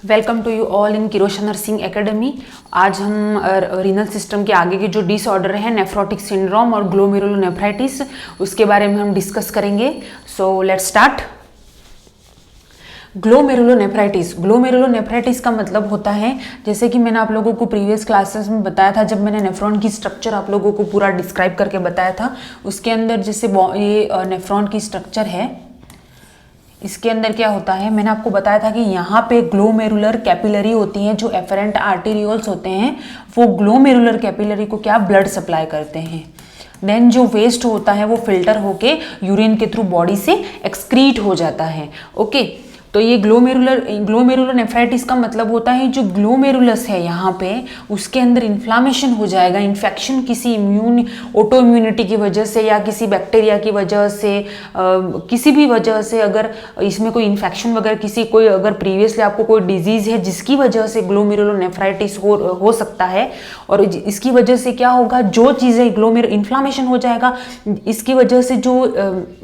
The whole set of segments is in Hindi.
Welcome to you all in Kiroshan nursing academy. आज हम रीनल सिस्टम के आगे के जो डिसऑर्डर है नेफ्रोटिक सिंड्रोम और ग्लोमेरुलोनेफ्राइटिस उसके बारे में हम डिस्कस करेंगे। So let's start. ग्लोमेरुलोनेफ्राइटिस का मतलब होता है, जैसे कि मैंने आप लोगों को प्रीवियस क्लासेस में बताया था, जब मैंने नेफ्रॉन की स्ट्रक्चर आप लोगों को पूरा डिस्क्राइब करके बताया था, उसके अंदर जैसे ये नेफ्रॉन की स्ट्रक्चर है, इसके अंदर क्या होता है, मैंने आपको बताया था कि यहाँ पे ग्लोमेरुलर कैपिलरी होती हैं, जो एफरेंट आर्टेरियोल्स होते हैं, वो ग्लोमेरुलर कैपिलरी को क्या ब्लड सप्लाई करते हैं। देन जो वेस्ट होता है वो फिल्टर होके यूरिन के थ्रू बॉडी से एक्सक्रीट हो जाता है। ओके, तो ये ग्लोमेरुलोनेफ्राइटिस का मतलब होता है जो ग्लोमेरुलस है यहाँ पे, उसके अंदर इन्फ्लामेशन हो जाएगा, इन्फेक्शन किसी ऑटो इम्यूनिटी की वजह से या किसी बैक्टीरिया की वजह से, किसी भी वजह से अगर इसमें कोई इन्फेक्शन वगैरह कोई अगर प्रीवियसली आपको कोई डिजीज़ है जिसकी वजह से ग्लोमेरुलोनेफ्राइटिस हो सकता है, और इसकी वजह से क्या होगा, जो चीज़ें इन्फ्लामेशन हो जाएगा, इसकी वजह से जो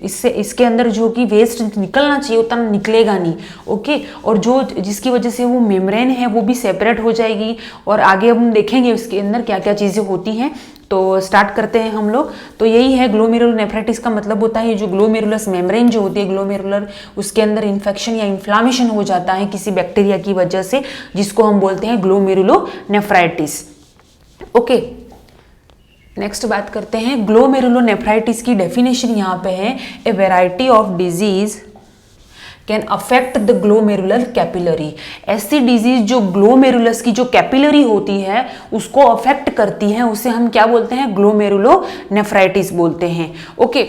इसके अंदर जो कि वेस्ट निकलना चाहिए उतना निकलेगा नहीं। ओके, और जो जिसकी वजह से वो मेम्ब्रेन है वो भी सेपरेट हो जाएगी, और आगे हम देखेंगे उसके अंदर क्या क्या चीज़ें होती हैं। तो स्टार्ट करते हैं हम लोग। तो यही है ग्लोमेरुलोनेफ्राइटिस का मतलब होता है जो ग्लोमेरुलस मेम्ब्रेन जो होती है ग्लोमेरुलर, उसके अंदर इन्फेक्शन या इन्फ्लामेशन हो जाता है किसी बैक्टीरिया की वजह से, जिसको हम बोलते हैं ग्लोमेरुलोनेफ्राइटिस। ओके, नेक्स्ट बात करते हैं ग्लोमेरुलोनेफ्राइटिस की डेफिनेशन यहाँ पे है, a variety of disease can affect the glomerular capillary. ऐसी डिजीज जो ग्लोमेरुलस की जो कैपिलरी होती है उसको अफेक्ट करती है, उसे हम क्या बोलते हैं, ग्लोमेरुलोनेफ्राइटिस बोलते हैं। ओके,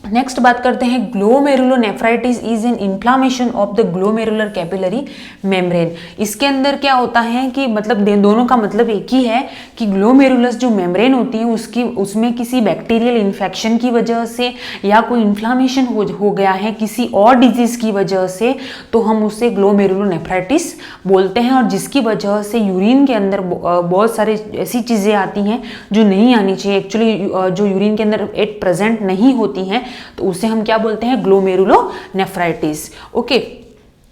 नेक्स्ट बात करते हैं glomerulonephritis is an inflammation of the glomerular capillary membrane. इसके अंदर क्या होता है कि मतलब दोनों का मतलब एक ही है कि ग्लोमेरुलस जो मेम्ब्रेन होती है उसमें किसी बैक्टीरियल इन्फेक्शन की वजह से या कोई इन्फ्लामेशन हो गया है किसी और डिजीज की वजह से, तो हम उसे ग्लोमेरुलोनेफ्राइटिस बोलते हैं, और जिसकी वजह से यूरिन के अंदर बहुत सारी ऐसी चीज़ें आती हैं जो नहीं आनी चाहिए, एक्चुअली जो यूरिन के अंदर एट प्रेजेंट नहीं होती हैं, तो उसे हम क्या बोलते हैं, ग्लोमेरुलोनेफ्राइटिस। ओके,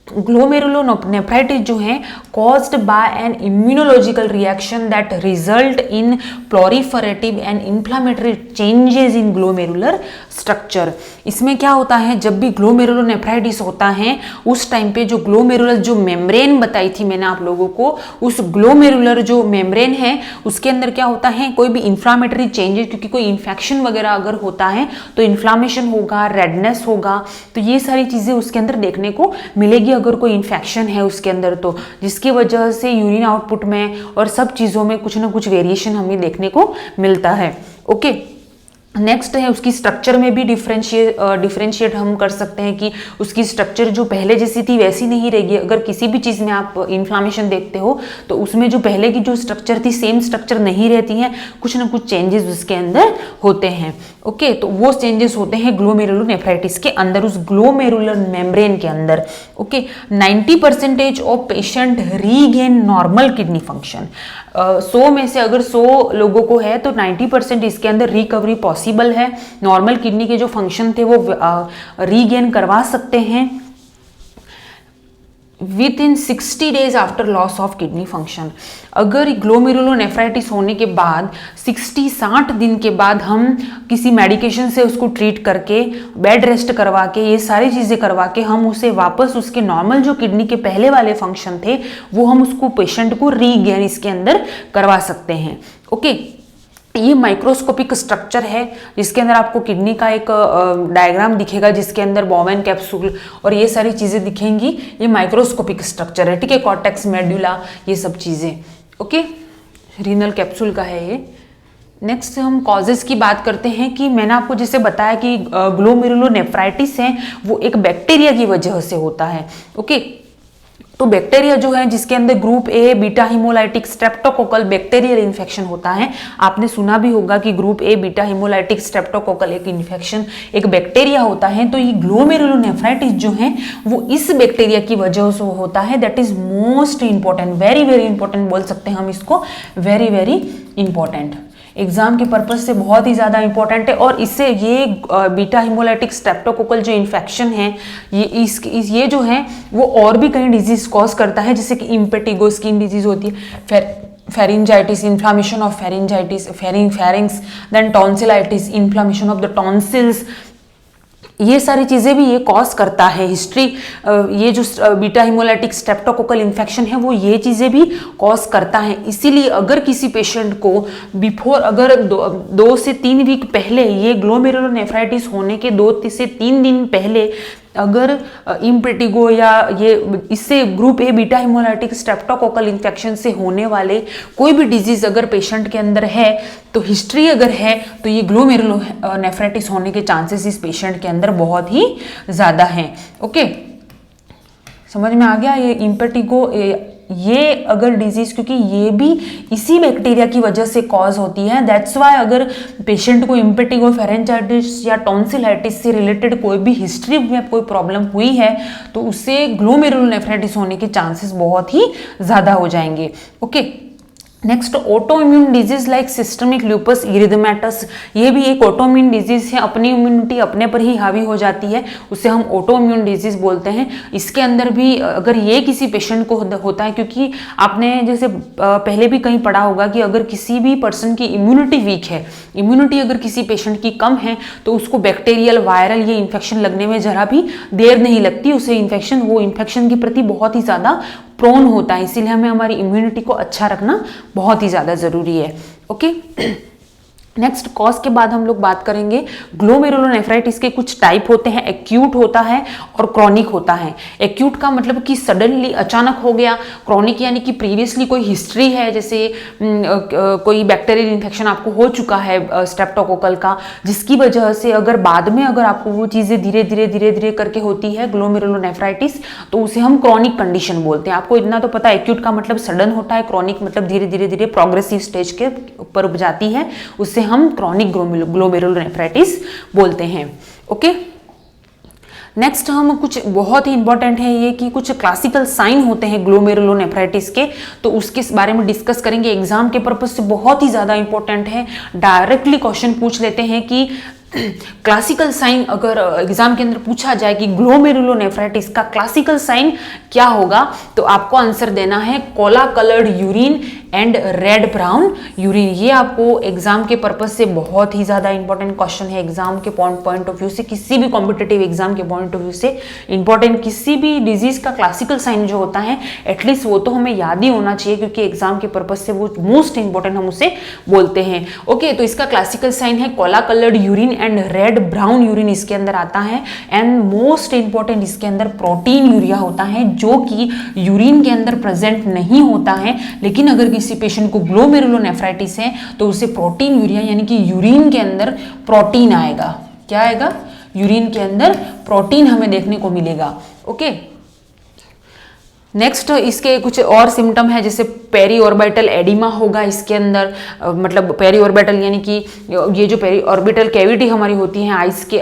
ग्लोमेरुलोनेफ्राइटिस जो है caused by an immunological reaction that result in proliferative and inflammatory changes in glomerular structure. इसमें क्या होता है, जब भी ग्लोमेरुलोनेफ्राइटिस होता है उस टाइम पे जो ग्लोमेरुलर जो मेम्ब्रेन बताई थी मैंने आप लोगों को, उस ग्लोमेरुलर जो मेम्ब्रेन है उसके अंदर क्या होता है, कोई भी इंफ्लामेटरी चेंजेस, क्योंकि कोई इन्फेक्शन वगैरह अगर होता है तो इन्फ्लामेशन होगा, रेडनेस होगा, तो ये सारी चीज़ें उसके अंदर देखने को मिलेगी अगर कोई इन्फेक्शन है उसके अंदर, तो जिसकी वजह से यूरिन आउटपुट में और सब चीज़ों में कुछ ना कुछ वेरिएशन हमें देखने को मिलता है। ओके, नेक्स्ट है उसकी स्ट्रक्चर में भी डिफरेंशिएट हम कर सकते हैं कि उसकी स्ट्रक्चर जो पहले जैसी थी वैसी नहीं रहेगी। अगर किसी भी चीज़ में आप इन्फ्लामेशन देखते हो तो उसमें जो पहले की जो स्ट्रक्चर थी सेम स्ट्रक्चर नहीं रहती है, कुछ ना कुछ चेंजेस उसके अंदर होते हैं। ओके, तो वो चेंजेस होते हैं ग्लोमेरुलोनेफ्राइटिस के अंदर, उस ग्लोमेरुलर मेम्ब्रेन के अंदर। Okay, 90% of patient regain normal kidney function. 100 में से अगर 100 लोगों को है तो 90% इसके अंदर रिकवरी पॉसिबल है, नॉर्मल किडनी के जो फंक्शन थे वो रीगेन करवा सकते हैं with in 60 days after loss of kidney function. अगर ग्लोमेरुलोनेफ्राइटिस होने के बाद 60 दिन के बाद हम किसी मेडिकेशन से उसको ट्रीट करके, बेड रेस्ट करवा के, ये सारी चीज़ें करवा के हम उसे वापस उसके नॉर्मल जो किडनी के पहले वाले फंक्शन थे वो हम उसको पेशेंट को रीगेन इसके अंदर करवा सकते हैं। ओके, ये माइक्रोस्कोपिक स्ट्रक्चर है जिसके अंदर आपको किडनी का एक डायग्राम दिखेगा जिसके अंदर बोवेन कैप्सूल और ये सारी चीज़ें दिखेंगी। ये माइक्रोस्कोपिक स्ट्रक्चर है, ठीक है, कॉर्टेक्स, मेडुला, ये सब चीज़ें। ओके, रीनल कैप्सूल का है ये। नेक्स्ट हम कॉजेज़ की बात करते हैं कि मैंने आपको जैसे बताया कि ग्लोमेरुलोनेफ्राइटिस है वो एक बैक्टीरिया की वजह से होता है। ओके, तो बैक्टीरिया जो है जिसके अंदर group A beta haemolytic streptococcal bacterial infection होता है। आपने सुना भी होगा कि group A beta haemolytic streptococcal एक इन्फेक्शन एक बैक्टीरिया होता है। तो ये ग्लोमेरुलोनेफ्राइटिस जो है वो इस बैक्टीरिया की वजह से होता है। That is most important, very very important बोल सकते हैं हम इसको, वेरी वेरी इंपॉर्टेंट। एग्जाम के पर्पज से बहुत ही ज़्यादा इंपॉर्टेंट है। और इससे ये बीटा हिमोलाइटिक स्ट्रेप्टोकोकल जो इन्फेक्शन है ये जो है वो और भी कई डिजीज कॉज करता है, जैसे कि इम्पेटिगो स्किन डिजीज होती है, pharyngitis, inflammation of pharyngitis, pharynx, then tonsillitis, inflammation of the tonsils, ये सारी चीज़ें भी ये कॉज करता है। हिस्ट्री ये जो बीटा हिमोलाइटिक स्ट्रेप्टोकोकल इन्फेक्शन है वो ये चीज़ें भी कॉज करता है। इसीलिए अगर किसी पेशेंट को बिफोर अगर 2 से 3 वीक पहले ये ग्लोमेरुलोनेफ्राइटिस होने के 2 से 3 दिन पहले अगर इम्पेटिगो या ये इससे group A beta haemolytic streptococcal infection से होने वाले कोई भी डिजीज अगर पेशेंट के अंदर है तो हिस्ट्री अगर है तो ये ग्लोमेरुलोनेफ्राइटिस होने के चांसेस इस पेशेंट के अंदर बहुत ही ज़्यादा हैं। ओके, समझ में आ गया। ये इम्पेटिगो ये अगर डिजीज, क्योंकि ये भी इसी बैक्टीरिया की वजह से कॉज होती है, दैट्स वाई अगर पेशेंट को इम्पेटिगो, फेरेंजाइटिस या टॉन्सिलाइटिस से रिलेटेड कोई भी हिस्ट्री में कोई प्रॉब्लम हुई है तो उससे ग्लोमेरुलोनेफ्राइटिस होने के चांसेस बहुत ही ज़्यादा हो जाएंगे। Okay, next auto immune disease like systemic lupus erythematosus, ये भी एक ऑटो इम्यून डिजीज है, अपनी इम्यूनिटी अपने पर ही हावी हो जाती है, उसे हम ऑटो इम्यून डिजीज बोलते हैं। इसके अंदर भी अगर ये किसी पेशेंट को होता है, क्योंकि आपने जैसे पहले भी कहीं पढ़ा होगा कि अगर किसी भी पर्सन की इम्यूनिटी वीक है, इम्यूनिटी अगर किसी पेशेंट की कम है तो उसको बैक्टीरियल, वायरल ये इन्फेक्शन लगने में जरा भी देर नहीं लगती, उसे इन्फेक्शन के प्रति बहुत ही ज़्यादा प्रोन होता है। इसीलिए हमें हमारी इम्यूनिटी को अच्छा रखना बहुत ही ज़्यादा ज़रूरी है। ओके, नेक्स्ट कॉज के बाद हम लोग बात करेंगे ग्लोमेरुलोनेफ्राइटिस के कुछ टाइप होते हैं, एक्यूट होता है और क्रॉनिक होता है। एक्यूट का मतलब कि सडनली अचानक हो गया, क्रॉनिक यानी कि प्रीवियसली कोई हिस्ट्री है, जैसे कोई बैक्टीरियल इन्फेक्शन आपको हो चुका है स्ट्रेप्टोकोकल का, जिसकी वजह से अगर बाद में अगर आपको वो चीज़ें धीरे धीरे करके होती है ग्लोमेरुलोनेफ्राइटिस तो उसे हम क्रॉनिक कंडीशन बोलते हैं। आपको इतना तो पता है, एक्यूट का मतलब सडन होता है, क्रॉनिक मतलब धीरे धीरे प्रोग्रेसिव स्टेज के ऊपर जाती है, उससे हम क्रॉनिक ग्लोमेरुलोनेफ्राइटिस बोलते हैं। ओके, नेक्स्ट हम कुछ बहुत ही इंपॉर्टेंट है ये कि कुछ क्लासिकल साइन होते हैं ग्लोमेरुलोनेफ्राइटिस के, तो उसके बारे में डिस्कस करेंगे। एग्जाम के पर्पज से बहुत ही ज़्यादा इंपॉर्टेंट है, डायरेक्टली क्वेश्चन पूछ लेते हैं कि क्लासिकल साइन अगर एग्जाम के अंदर पूछा जाए कि ग्लोमेरुलोनेफ्राइटिस का क्लासिकल साइन क्या होगा तो आपको आंसर देना है Cola coloured urine and red brown urine. ये आपको एग्जाम के पर्पज से बहुत ही ज़्यादा इंपॉर्टेंट क्वेश्चन है। एग्जाम के पॉइंट ऑफ व्यू से, किसी भी कॉम्पिटिटिव एग्जाम के पॉइंट ऑफ व्यू से इंपॉर्टेंट, किसी भी डिजीज का क्लासिकल साइन जो होता है एटलीस्ट वो तो हमें याद ही होना चाहिए, क्योंकि एग्जाम के पर्पज से वो मोस्ट इंपॉर्टेंट हम उसे बोलते हैं। ओके, तो इसका क्लासिकल साइन है Cola coloured urine and red brown urine इसके अंदर आता है। एंड मोस्ट इंपॉर्टेंट इसके अंदर प्रोटीन यूरिया होता है, जो कि यूरिन के अंदर प्रेजेंट नहीं होता है, लेकिन अगर किसी पेशेंट को ग्लोमेरुलोनेफ्राइटिस है तो उसे प्रोटीन यूरिया यानी कि यूरिन के अंदर प्रोटीन आएगा। क्या आएगा? यूरिन के अंदर प्रोटीन हमें देखने को मिलेगा। ओके, नेक्स्ट इसके कुछ और सिम्टम है, जैसे पेरी ऑर्बिटल एडिमा होगा इसके अंदर, मतलब पेरी ऑर्बिटल यानी कि ये जो पेरी ऑर्बिटल कैविटी हमारी होती है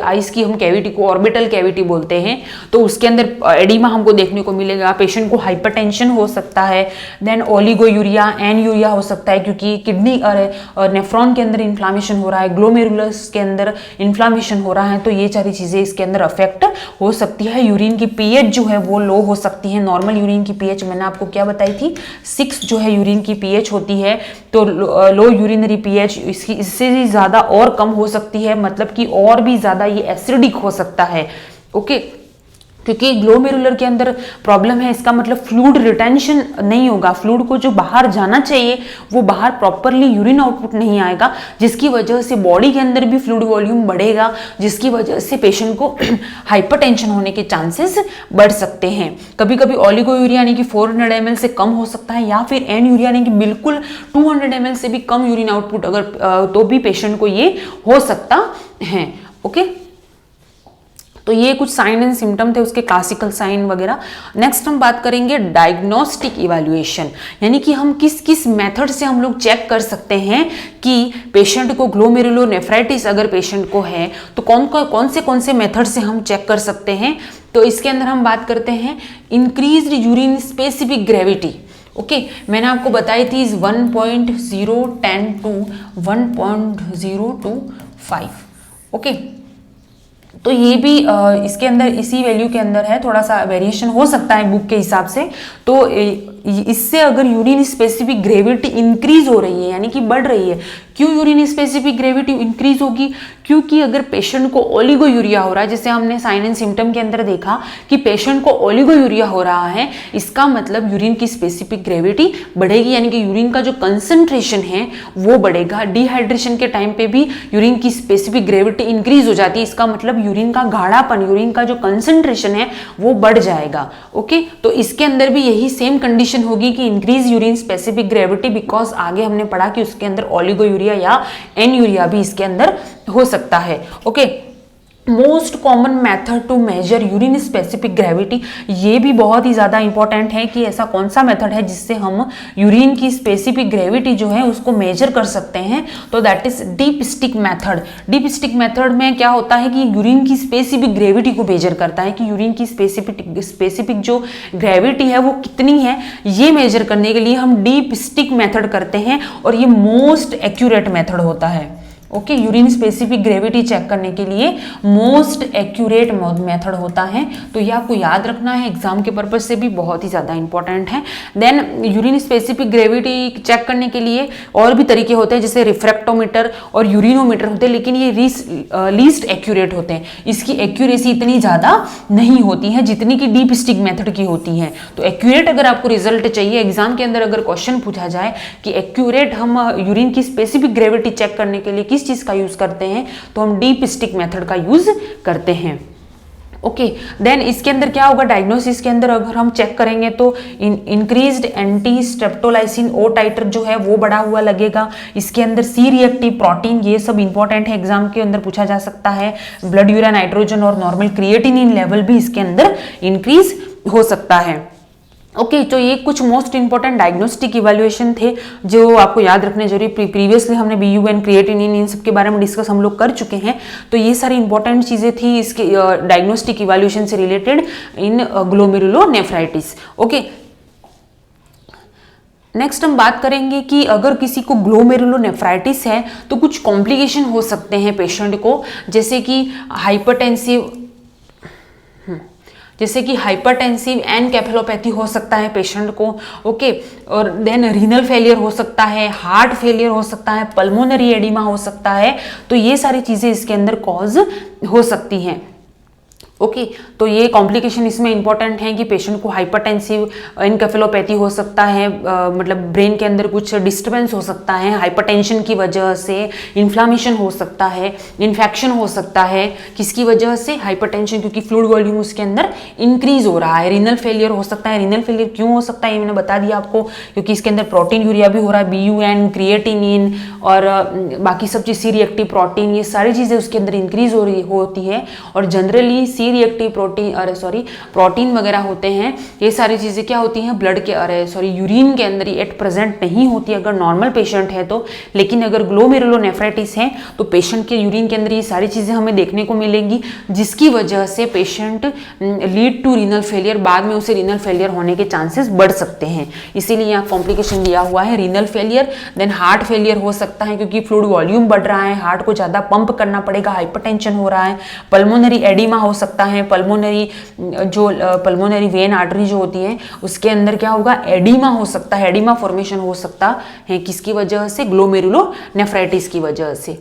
आइस की हम कैविटी को ऑर्बिटल कैविटी बोलते हैं, तो उसके अंदर एडिमा हमको देखने को मिलेगा। पेशेंट को हाइपरटेंशन हो सकता है, देन ओलिगोयूरिया, एनयूरिया हो सकता है, क्योंकि किडनी और नेफ्रॉन के अंदर इन्फ्लामेशन हो रहा है, ग्लोमेरुलस के अंदर इन्फ्लामेशन हो रहा है, तो ये सारी चीज़ें इसके अंदर अफेक्ट हो सकती है। यूरिन की पीएच जो है वो लो हो सकती है। नॉर्मल यूरिन की पीएच मैंने आपको क्या बताई थी, 6 जो है यूरिन की पीएच होती है, तो लो यूरिनरी पीएच इससे ज़्यादा और कम हो सकती है, मतलब कि और भी ज़्यादा ये एसिडिक हो सकता है। ओके, क्योंकि ग्लोमेरुलर के अंदर प्रॉब्लम है, इसका मतलब फ्लूइड रिटेंशन नहीं होगा, फ्लूइड को जो बाहर जाना चाहिए वो बाहर प्रॉपरली यूरिन आउटपुट नहीं आएगा, जिसकी वजह से बॉडी के अंदर भी फ्लूइड वॉल्यूम बढ़ेगा, जिसकी वजह से पेशेंट को हाइपरटेंशन होने के चांसेस बढ़ सकते हैं। कभी कभी ओलिगोयूरिया यानी कि 400 ml से कम हो सकता है, या फिर एनयूरिया यानी कि बिल्कुल 200 ml से भी कम यूरिन आउटपुट अगर तो भी पेशेंट को ये हो सकता है। ओके, तो ये कुछ साइन एंड सिम्टम थे, उसके क्लासिकल साइन वगैरह। नेक्स्ट हम बात करेंगे डायग्नोस्टिक इवैल्यूएशन, यानी कि हम किस किस मेथड से हम लोग चेक कर सकते हैं कि पेशेंट को ग्लोमेरुलोनेफ्राइटिस अगर पेशेंट को है तो कौन से मेथड से हम चेक कर सकते हैं। तो इसके अंदर हम बात करते हैं increased urine specific gravity. Okay मैंने आपको बताई थी 1.010 टू 1.025। ओके तो ये भी इसके अंदर इसी वैल्यू के अंदर है, थोड़ा सा वेरिएशन हो सकता है बुक के हिसाब से। तो इससे अगर यूरिन स्पेसिफिक ग्रेविटी इंक्रीज हो रही है यानी कि बढ़ रही है, क्यों यूरिन स्पेसिफिक ग्रेविटी इंक्रीज होगी? क्योंकि अगर पेशेंट को ओलिगोयूरिया हो रहा है, जैसे हमने साइन एंड सिम्टम के अंदर देखा कि पेशेंट को ओलिगोयूरिया हो रहा है, इसका मतलब यूरिन की स्पेसिफिक ग्रेविटी बढ़ेगी, यानी कि यूरिन का जो कंसंट्रेशन है वो बढ़ेगा। डिहाइड्रेशन के टाइम पे भी यूरिन की स्पेसिफिक ग्रेविटी इंक्रीज हो जाती है, इसका मतलब यूरिन का गाढ़ापन, यूरिन का जो कंसंट्रेशन है वो बढ़ जाएगा। ओके तो इसके अंदर भी यही सेम कंडीशन होगी कि increase urine specific gravity, because आगे हमने पढ़ा कि उसके अंदर ओलिगोयूरिया या एनयूरिया भी इसके अंदर हो सकता है। Okay most common method to measure urine specific gravity, ये भी बहुत ही ज़्यादा इंपॉर्टेंट है कि ऐसा कौन सा मेथड है जिससे हम यूरिन की स्पेसिफिक ग्रेविटी जो है उसको मेजर कर सकते हैं। तो that is deep stick method. Deep stick method में क्या होता है कि यूरिन की स्पेसिफिक ग्रेविटी को मेजर करता है कि यूरिन की स्पेसिफिक जो ग्रेविटी है वो कितनी है, ये मेजर करने के लिए हम डीप स्टिक मेथड करते हैं और ये मोस्ट एक्यूरेट मेथड होता है। Okay urine specific gravity check करने के लिए मोस्ट एक्यूरेट मेथड होता है, तो ये आपको याद रखना है, एग्जाम के पर्पज से भी बहुत ही ज़्यादा इंपॉर्टेंट है। Then urine specific gravity check करने के लिए और भी तरीके होते हैं, जैसे रिफ्रैक्टोमीटर और यूरिनोमीटर होते हैं, लेकिन ये लीस्ट एक्यूरेट होते हैं, इसकी एक्यूरेसी इतनी ज़्यादा नहीं होती है जितनी कि डीप स्टिक मेथड की होती है। तो एक्यूरेट अगर आपको रिजल्ट चाहिए, एग्जाम के अंदर अगर क्वेश्चन पूछा जाए कि एक्यूरेट हम यूरिन की स्पेसिफिक ग्रेविटी चेक करने के लिए किस चीज का यूज करते हैं, तो हम डीप स्टिक मेथड का यूज करते हैं। ओके देन इसके अंदर क्या होगा, डायग्नोसिस के अंदर अगर हम चेक करेंगे तो इंक्रीज्ड एंटी स्ट्रेप्टोलाइसिन ओ टाइटर जो है वो बढ़ा हुआ लगेगा। इसके अंदर सी रिएक्टिव प्रोटीन, ये सब इंपॉर्टेंट है, एग्जाम के अंदर पूछा जा सकता है। ब्लड यूरिया नाइट्रोजन और नॉर्मल क्रिएटिनिन लेवल भी इसके अंदर इंक्रीज हो सकता है। ओके तो ये कुछ मोस्ट इंपॉर्टेंट डायग्नोस्टिक इवैल्यूएशन थे जो आपको याद रखने जरूरी। प्रीवियसली हमने BUN क्रिएटिनिन इन सब के बारे में डिस्कस हम लोग कर चुके हैं, तो ये सारी इंपॉर्टेंट चीजें थी इसके डायग्नोस्टिक इवैल्यूएशन से रिलेटेड इन ग्लोमेरुलोनेफ्राइटिस। ओके नेक्स्ट हम बात करेंगे कि अगर किसी को ग्लोमेरुलोनेफ्राइटिस है तो कुछ कॉम्प्लिकेशन हो सकते हैं पेशेंट को, जैसे कि हाइपरटेंसिव एनकेफेलोपैथी हो सकता है पेशेंट को। ओके और देन रीनल फेलियर हो सकता है, हार्ट फेलियर हो सकता है, पल्मोनरी एडिमा हो सकता है, तो ये सारी चीज़ें इसके अंदर कॉज हो सकती हैं। ओके तो ये कॉम्प्लिकेशन इसमें इंपॉर्टेंट है कि पेशेंट को हाइपरटेंसिव एनकेफेलोपैथी हो सकता है, मतलब ब्रेन के अंदर कुछ डिस्टर्बेंस हो सकता है हाइपरटेंशन की वजह से, इन्फ्लामेशन हो सकता है, इन्फेक्शन हो सकता है, किसकी वजह से, हाइपरटेंशन, क्योंकि फ्लूइड वॉल्यूम उसके अंदर इंक्रीज हो रहा है। रीनल फेलियर हो सकता है, रीनल फेलियर क्यों हो सकता है ये मैंने बता दिया आपको, क्योंकि इसके अंदर प्रोटीन यूरिया भी हो रहा है, BUN क्रिएटिनिन और बाकी सब चीज़ सी रिएक्टिव प्रोटीन, ये सारी चीज़ें उसके अंदर इंक्रीज हो रही होती है। और जनरली रिएक्टिव प्रोटीन वगैरह होते हैं, ये सारी चीजें क्या होती हैं, ब्लड के यूरिन के अंदर एट प्रेजेंट नहीं होती अगर नॉर्मल पेशेंट है तो। लेकिन अगर ग्लोमेरुलोनेफ्राइटिस है तो पेशेंट के यूरिन के अंदर ये सारी चीजें हमें देखने को मिलेंगी, जिसकी वजह से patient lead to renal failure, बाद में उसे रीनल फेलियर होने के चांसेस बढ़ सकते हैं। इसीलिए यहाँ कॉम्प्लिकेशन दिया हुआ है renal failure. Then heart failure हो सकता है क्योंकि फ्लूइड वॉल्यूम बढ़ रहा है, हार्ट को ज्यादा पंप करना पड़ेगा, हाइपरटेंशन हो रहा है। पल्मोनरी एडिमा हो सकता है, पल्मोनरी वेन आर्टरी जो होती है उसके अंदर क्या होगा, एडिमा हो सकता है, एडिमा फॉर्मेशन हो सकता है, किसकी वजह से, ग्लोमेरुलोनेफ्राइटिस की वजह से।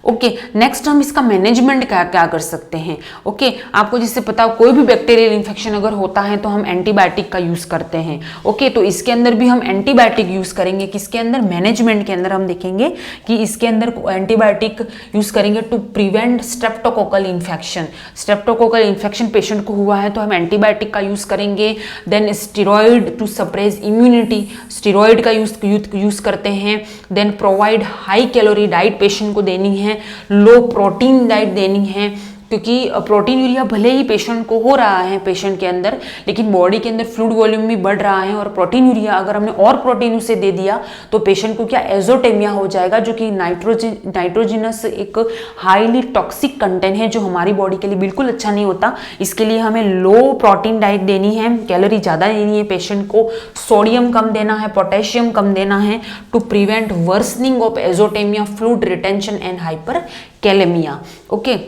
ओके नेक्स्ट हम इसका मैनेजमेंट क्या कर सकते हैं। ओके आपको जिससे पता हो कोई भी बैक्टीरियल इन्फेक्शन अगर होता है तो हम एंटीबायोटिक का यूज करते हैं। ओके तो इसके अंदर भी हम एंटीबायोटिक यूज करेंगे, किसके अंदर, मैनेजमेंट के अंदर हम देखेंगे कि इसके अंदर एंटीबायोटिक यूज करेंगे to prevent streptococcal infection. Streptococcal infection patient को हुआ है तो हम एंटीबायोटिक का यूज करेंगे। Then steroid to suppress immunity, steroid का यूज करते हैं। Then provide high calorie diet patient को देनी है, लो प्रोटीन डाइट देनी है, क्योंकि प्रोटीन यूरिया भले ही पेशेंट को हो रहा है पेशेंट के अंदर, लेकिन बॉडी के अंदर फ्लूइड वॉल्यूम भी बढ़ रहा है, और प्रोटीन यूरिया अगर हमने और प्रोटीन उसे दे दिया तो पेशेंट को क्या एजोटेमिया हो जाएगा, जो कि नाइट्रोजिनस एक हाईली टॉक्सिक कंटेंट है जो हमारी बॉडी के लिए बिल्कुल अच्छा नहीं होता। इसके लिए हमें लो प्रोटीन डाइट देनी है, कैलोरी ज़्यादा देनी है पेशेंट को, सोडियम कम देना है, पोटेशियम कम देना है, to prevent worsening of azotaemia, fluid retention and hyperkalaemia. Okay,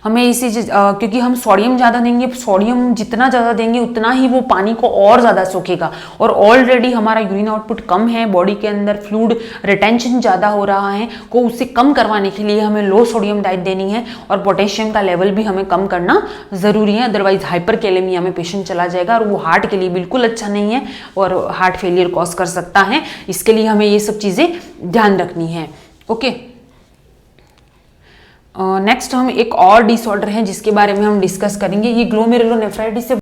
हमें इसी क्योंकि हम सोडियम ज़्यादा देंगे, सोडियम जितना ज़्यादा देंगे उतना ही वो पानी को और ज़्यादा सोखेगा, और ऑलरेडी हमारा यूरिन आउटपुट कम है, बॉडी के अंदर फ्लूइड रिटेंशन ज़्यादा हो रहा है, को उससे कम करवाने के लिए हमें लो सोडियम डाइट देनी है, और पोटेशियम का लेवल भी हमें कम करना ज़रूरी है, अदरवाइज हाइपर कैलेमिया में पेशेंट चला जाएगा और वो हार्ट के लिए बिल्कुल अच्छा नहीं है और हार्ट फेलियर कॉज कर सकता है। इसके लिए हमें ये सब चीज़ें ध्यान रखनी है। ओके, नेक्स्ट हम एक और डिसऑर्डर है जिसके बारे में हम डिस्कस करेंगे। ये ग्लोमेरुलोनेफ्राइटिस से